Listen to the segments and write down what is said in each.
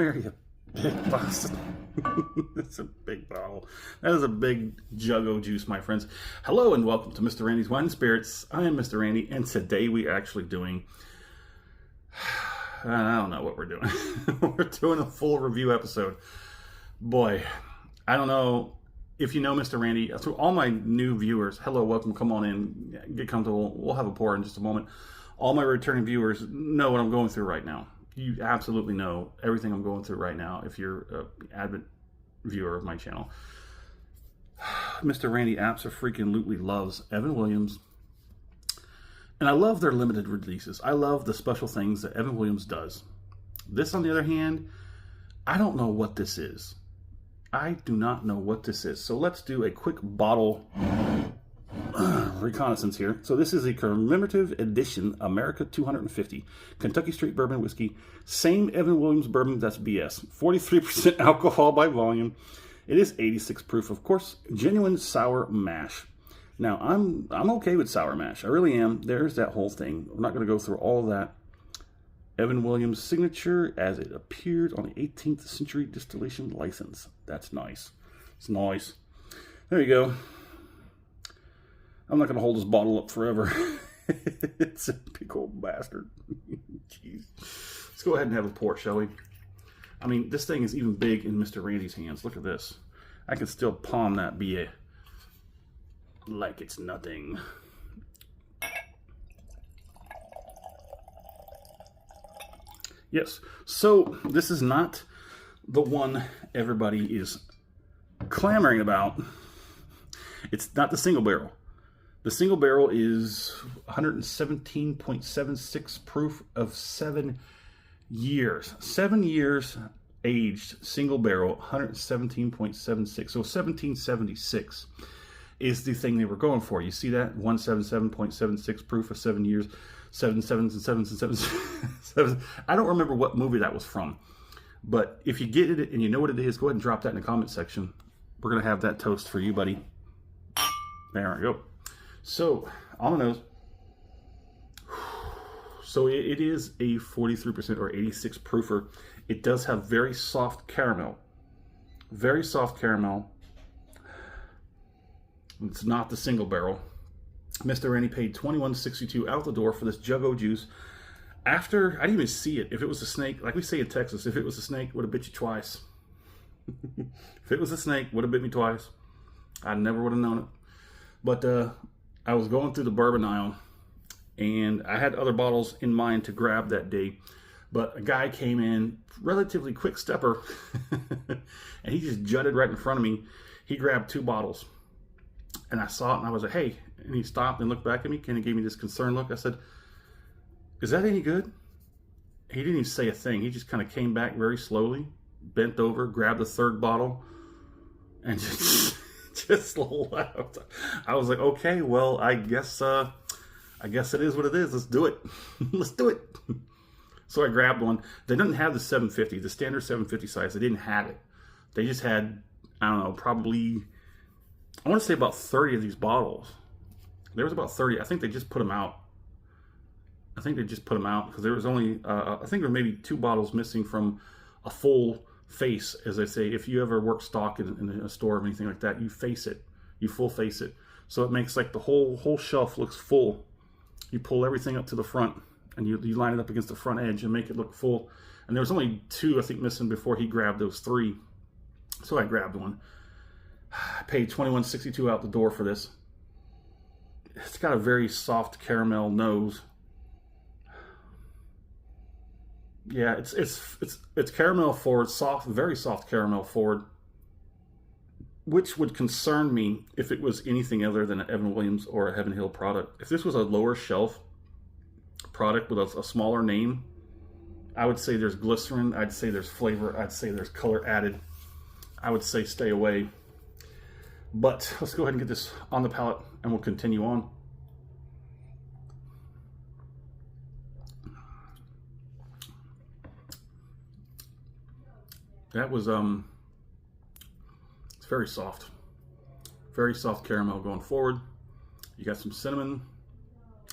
marry a big Boston. That's a big bottle. That is a big jug of juice, my friends. Hello and welcome to Mr. Randy's Wine and Spirits. I am Mr. Randy, and today we are actually doing, I don't know what we're doing. We're doing a full review episode. Boy, I don't know if you know Mr. Randy. To all my new viewers, hello, welcome, come on in, get comfortable. We'll have a pour in just a moment. All my returning viewers know what I'm going through right now. You absolutely know everything I'm going through right now if you're an avid viewer of my channel. Mr. Randy abso-freaking-lutely loves Evan Williams. And I love their limited releases. I love the special things that Evan Williams does. This, on the other hand, I don't know what this is. I do not know what this is. So let's do a quick bottle reconnaissance here. So this is a commemorative edition America 250 Kentucky Straight Bourbon Whiskey. Same Evan Williams bourbon, that's BS. 43% alcohol by volume. It is 86 proof, of course. Genuine sour mash. Now, I'm okay with sour mash. I really am. There's that whole thing. We're not going to go through all of that. Evan Williams' signature as it appeared on the 18th century distillation license. That's nice. It's nice. There you go. I'm not going to hold this bottle up forever. It's a big old bastard. Jeez. Let's go ahead and have a pour, shall we? I mean, this thing is even big in Mr. Randy's hands. Look at this. I can still palm that BA like it's nothing. Yes, so this is not the one everybody is clamoring about. It's not the single barrel. The single barrel is 117.76 proof of 7 years. 7 years aged single barrel, 117.76. So 1776 is the thing they were going for. You see that? 177.76 proof of 7 years. 7 sevens and sevens and sevens. Sevens. I don't remember what movie that was from. But if you get it and you know what it is, go ahead and drop that in the comment section. We're going to have that toast for you, buddy. There we go. So, on the nose. So it is a 43% or 86 proofer. It does have very soft caramel. Very soft caramel. It's not the single barrel. Mr. Randy paid $21.62 out the door for this juggo juice. After, I didn't even see it. If it was a snake, like we say in Texas, if it was a snake, it would have bit you twice. If it was a snake, would have bit me twice. I never would have known it. But I was going through the bourbon aisle, and I had other bottles in mind to grab that day. But a guy came in, relatively quick stepper, and he just jutted right in front of me. He grabbed 2 bottles. And I saw it, and I was like, hey. And he stopped and looked back at me, and he gave me this concerned look. I said, is that any good? He didn't even say a thing. He just kind of came back very slowly, bent over, grabbed the 3rd bottle, and just laughed. I was like, okay, well, I guess it is what it is. Let's do it. Let's do it. So I grabbed one. They didn't have the 750, the standard 750 size. They didn't have it. They just had, I don't know, probably, I want to say about 30 of these bottles. There was about 30. I think they just put them out. Because there was only, I think there were maybe 2 bottles missing from a full face, as I say. If you ever work stock in a store or anything like that, you face it. You full face it. So it makes like the whole shelf looks full. You pull everything up to the front, and you line it up against the front edge and make it look full. And there was only 2, I think, missing before he grabbed those 3. So I grabbed one. I paid $21.62 out the door for this. It's got a very soft caramel nose. Yeah, it's caramel forward, soft, very soft caramel forward, which would concern me if it was anything other than an Evan Williams or a Heaven Hill product. If this was a lower shelf product with a smaller name, I would say there's glycerin, I'd say there's flavor, I'd say there's color added. I would say stay away. But let's go ahead and get this on the palate, and we'll continue on. That was, it's very soft. Very soft caramel going forward. You got some cinnamon,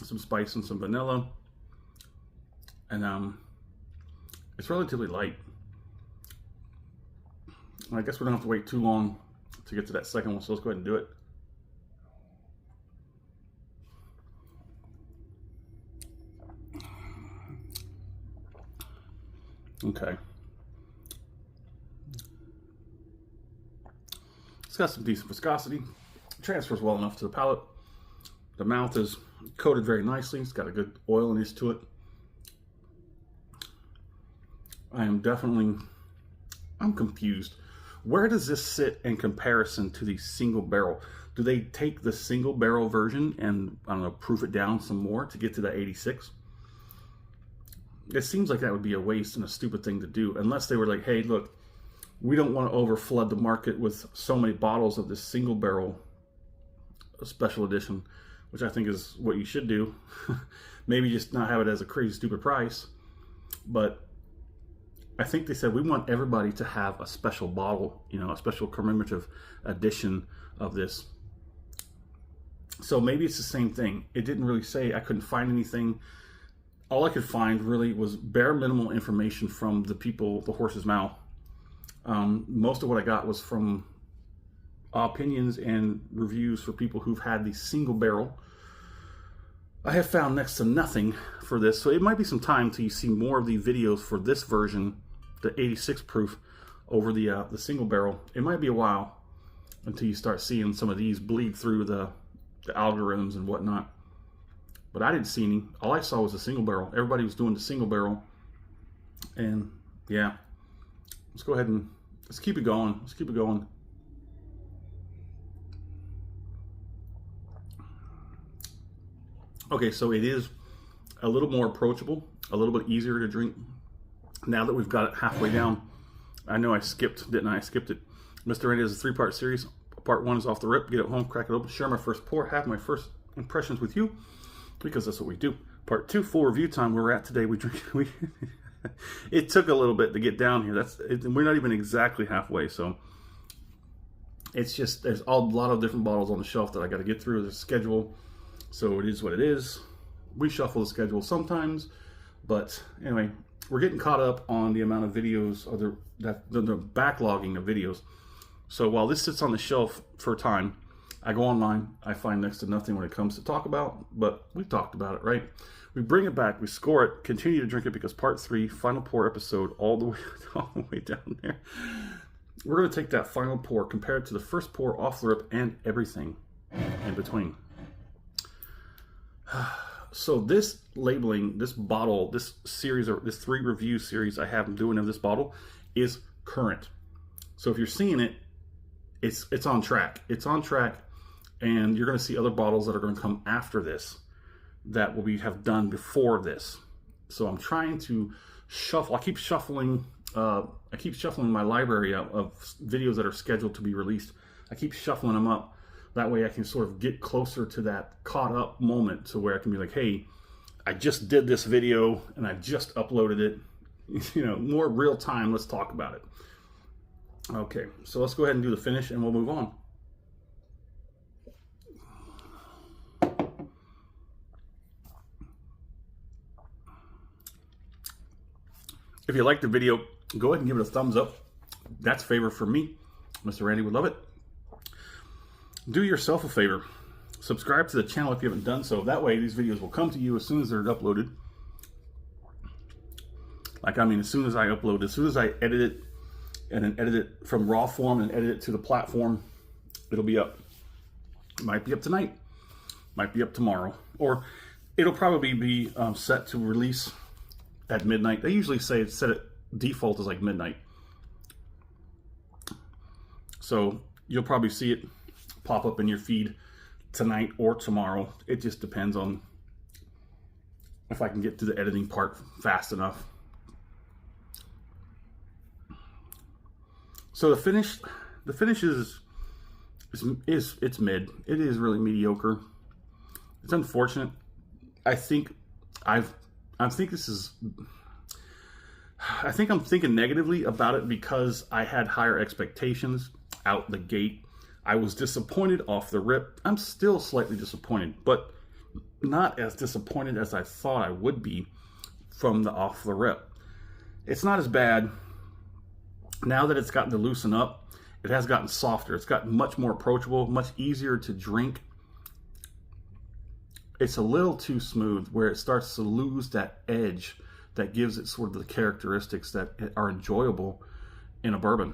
some spice, and some vanilla. And it's relatively light. I guess we don't have to wait too long to get to that second one, so let's go ahead and do it. Okay. It's got some decent viscosity. Transfers well enough to the palate. The mouth is coated very nicely. It's got a good oiliness to it. I'm confused. Where does this sit in comparison to the single barrel? Do they take the single barrel version and, I don't know, proof it down some more to get to the 86? It seems like that would be a waste and a stupid thing to do, unless they were like, hey, look, we don't want to overflood the market with so many bottles of this single barrel special edition, which I think is what you should do. Maybe just not have it as a crazy stupid price. But I think they said we want everybody to have a special bottle, you know, a special commemorative edition of this. So maybe it's the same thing. It didn't really say. I couldn't find anything. All I could find really was bare minimal information from the people, the horse's mouth. Most of what I got was from opinions and reviews for people who've had the single barrel. I have found next to nothing for this, so it might be some time till you see more of the videos for this version, the 86 proof, over the single barrel. It might be a while until you start seeing some of these bleed through the algorithms and whatnot. But I didn't see any. All I saw was a single barrel. Everybody was doing the single barrel. And yeah, let's go ahead and let's keep it going. Let's keep it going. Okay, so it is a little more approachable, a little bit easier to drink. Now that we've got it halfway down, I know I skipped, didn't I? I skipped it. Mr. Randy is a 3-part series. Part 1 is off the rip. Get it home, crack it open, share my first pour, have my first impressions with you, because that's what we do. Part 2, full review time. Where we're at today, we drink. It took a little bit to get down here. We're not even exactly halfway, so it's just there's a lot of different bottles on the shelf that I got to get through. There's a schedule, so it is what it is. We shuffle the schedule sometimes, but anyway, we're getting caught up on the amount of videos, or the backlogging of videos. So while this sits on the shelf for a time, I go online, I find next to nothing when it comes to talk about, but we've talked about it, right? We bring it back, we score it, continue to drink it, because part 3, final pour episode, all the way down there. We're going to take that final pour, compare it to the first pour off the rip, and everything in between. So this labeling, this bottle, this series, or this 3 review series I have doing of this bottle is current. So if you're seeing it, it's on track. It's on track, and you're going to see other bottles that are going to come after this that we have done before this. So I'm trying to shuffle. I keep shuffling my library out of videos that are scheduled to be released. I keep shuffling them up. That way I can sort of get closer to that caught up moment, to where I can be like, hey, I just did this video and I just uploaded it. You know, more real time. Let's talk about it. Okay, so let's go ahead and do the finish and we'll move on. If you like the video, go ahead and give it a thumbs up. That's a favor for me. Mr. Randy would love it. Do yourself a favor. Subscribe to the channel if you haven't done so. That way these videos will come to you as soon as they're uploaded. Like, I mean, as soon as I upload, as soon as I edit it, and then edit it from raw form and edit it to the platform, it'll be up. It might be up tonight, might be up tomorrow, or it'll probably be set to release at midnight. They usually say it's set at default is like midnight. So you'll probably see it pop up in your feed tonight or tomorrow. It just depends on if I can get to the editing part fast enough. So the finish is it's mid. It is really mediocre. It's unfortunate. I think I'm thinking negatively about it because I had higher expectations out the gate. I was disappointed off the rip. I'm still slightly disappointed, but not as disappointed as I thought I would be from the off the rip. It's not as bad Now that it's gotten to loosen up, it has gotten softer. It's gotten much more approachable, much easier to drink. It's a little too smooth where it starts to lose that edge that gives it sort of the characteristics that are enjoyable in a bourbon.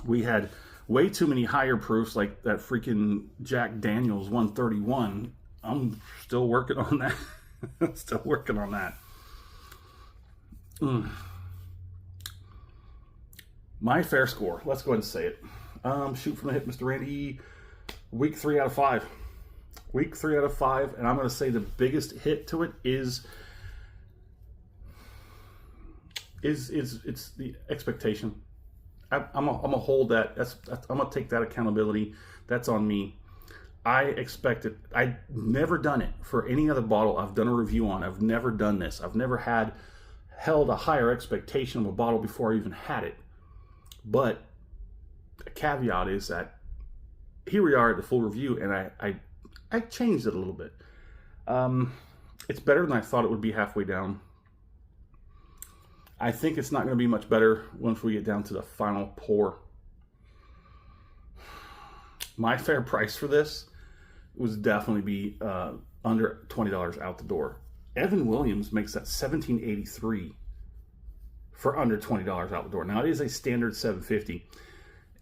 We had way too many higher proofs like that freaking Jack Daniel's 131. I'm still working on that. Still working on that. My fair score. Let's go ahead and say it. Shoot from the hip, Mr. Randy. Week 3 out of 5. Week 3 out of 5. And I'm going to say the biggest hit to it is it's the expectation. I'm gonna hold that. I'm gonna take that accountability. That's on me. I expected. I've never done it for any other bottle I've done a review on. I've never done this. I've never held a higher expectation of a bottle before I even had it. But the caveat is that here we are at the full review, and I changed it a little bit. It's better than I thought it would be halfway down. I think it's not going to be much better once we get down to the final pour. My fair price for this would definitely be under $20 out the door. Evan Williams makes that $17.83 for under $20 out the door. Now it is a standard $7.50,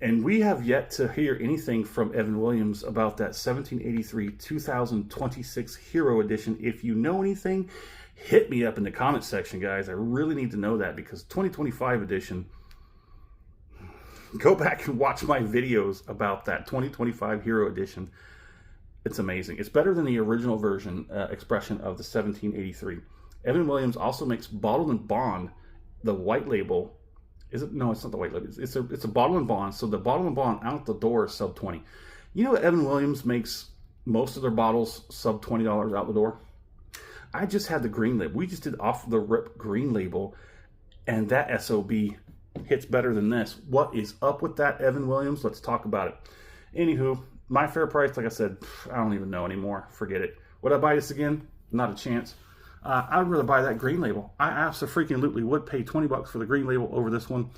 and we have yet to hear anything from Evan Williams about that $17.83 2026 Hero Edition. If you know anything, hit me up in the comment section, guys. I really need to know that, because 2025 edition, go back and watch my videos about that 2025 Hero Edition. It's amazing. It's better than the original version expression of the 1783. Evan Williams also makes Bottled and Bond, the white label. Is it? No, it's not the white label. It's a Bottled and Bond. So the Bottled and Bond out the door is sub 20. You know, Evan Williams makes most of their bottles sub $20 out the door. I just had the green label. We just did off the rip green label, and that SOB hits better than this. What is up with that, Evan Williams? Let's talk about it. Anywho, my fair price, like I said, I don't even know anymore. Forget it. Would I buy this again? Not a chance. I'd rather buy that green label. I absolutely would pay $20 for the green label over this one.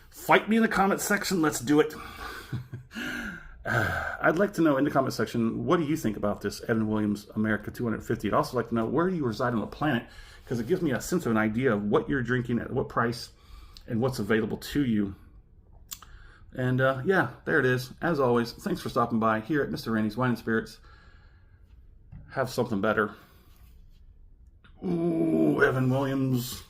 Fight me in the comment section. Let's do it. I'd like to know in the comment section, what do you think about this Evan Williams America 250? I'd also like to know where you reside on the planet, because it gives me a sense of an idea of what you're drinking at what price and what's available to you. And yeah, there it is. As always, thanks for stopping by here at Mr. Randy's Wine and Spirits. Have something better. Ooh, Evan Williams.